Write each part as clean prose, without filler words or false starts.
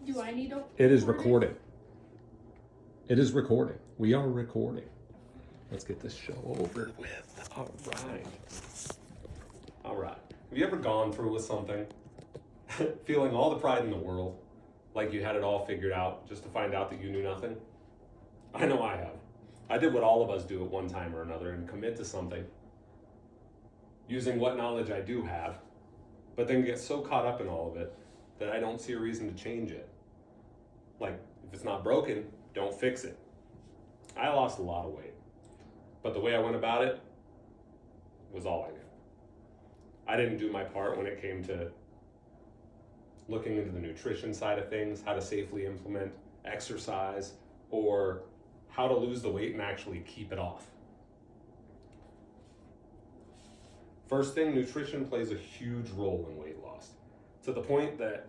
Do I need to? It is record recording. It is recording. We are recording. Let's get this show over with. All right. All right. Have you ever gone through with something, feeling all the pride in the world, like you had it all figured out, just to find out that you knew nothing? I know I have. I did what all of us do at one time or another and commit to something, using what knowledge I do have, but then get so caught up in all of it that I don't see a reason to change it. Like, if it's not broken, don't fix it. I lost a lot of weight, but the way I went about it was all I knew. I didn't do my part when it came to looking into the nutrition side of things, how to safely implement exercise, or how to lose the weight and actually keep it off. First thing, nutrition plays a huge role in weight loss, to the point that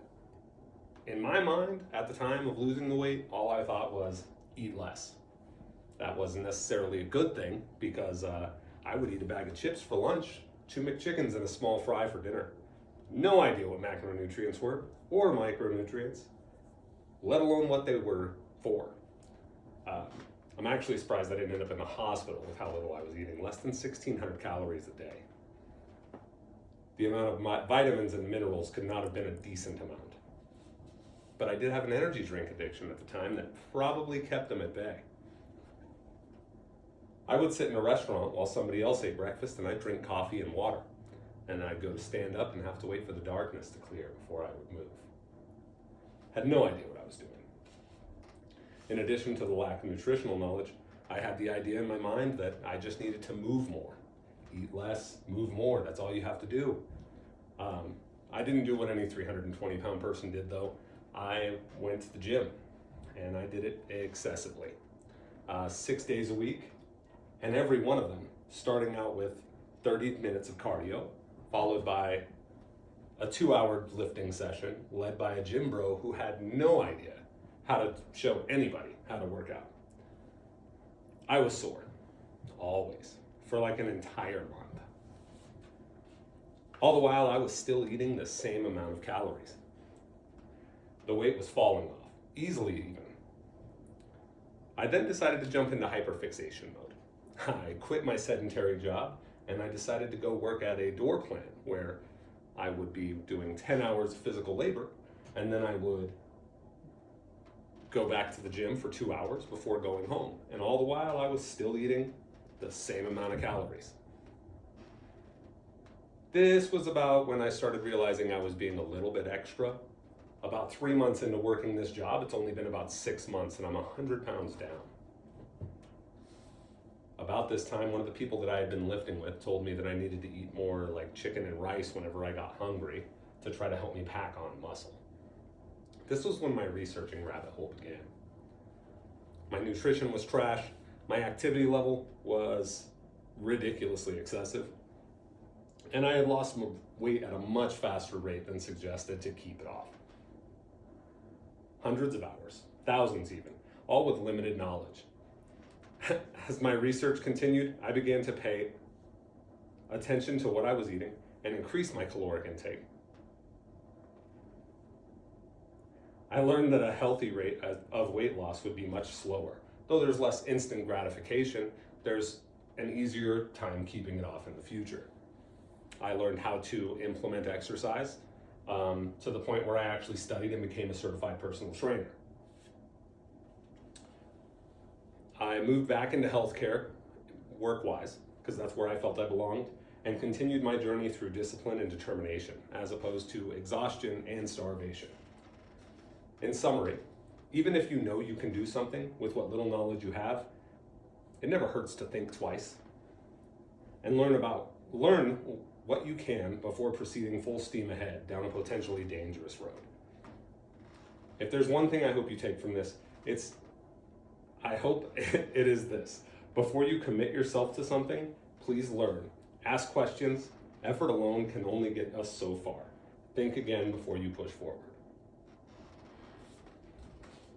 in my mind, at the time of losing the weight, all I thought was eat less. That wasn't necessarily a good thing because I would eat a bag of chips for lunch, 2 McChickens and a small fry for dinner. No idea what macronutrients were or micronutrients, let alone what they were for. I'm actually surprised I didn't end up in the hospital with how little I was eating, less than 1,600 calories a day. The amount of vitamins and minerals could not have been a decent amount. But I did have an energy drink addiction at the time that probably kept them at bay. I would sit in a restaurant while somebody else ate breakfast and I'd drink coffee and water. And I'd go to stand up and have to wait for the darkness to clear before I would move. Had no idea what I was doing. In addition to the lack of nutritional knowledge, I had the idea in my mind that I just needed to move more. Eat less, move more, that's all you have to do. I didn't do what any 320-pound person did though. I went to the gym and I did it excessively. 6 days a week, and every one of them starting out with 30 minutes of cardio, followed by a 2-hour lifting session led by a gym bro who had no idea how to show anybody how to work out. I was sore, always, for like an entire month. All the while I was still eating the same amount of calories. The weight was falling off, easily even. I then decided to jump into hyperfixation mode. I quit my sedentary job and I decided to go work at a door plant where I would be doing 10 hours of physical labor and then I would go back to the gym for 2 hours before going home. And all the while I was still eating the same amount of calories. This was about when I started realizing I was being a little bit extra. About 3 months into working this job, it's only been about 6 months and I'm 100 pounds down. About this time, one of the people that I had been lifting with told me that I needed to eat more like chicken and rice whenever I got hungry to try to help me pack on muscle. This was when my researching rabbit hole began. My nutrition was trash, my activity level was ridiculously excessive, and I had lost weight at a much faster rate than suggested to keep it off. Hundreds of hours, thousands even, all with limited knowledge. As my research continued, I began to pay attention to what I was eating and increase my caloric intake. I learned that a healthy rate of weight loss would be much slower. Though there's less instant gratification, there's an easier time keeping it off in the future. I learned how to implement exercise to the point where I actually studied and became a certified personal trainer. I moved back into healthcare, work-wise, because that's where I felt I belonged, and continued my journey through discipline and determination, as opposed to exhaustion and starvation. In summary, even if you know you can do something with what little knowledge you have, it never hurts to think twice and learn what you can before proceeding full steam ahead down a potentially dangerous road. If there's one thing I hope you take from this, I hope it is this. Before you commit yourself to something, please learn. Ask questions. Effort alone can only get us so far. Think again before you push forward.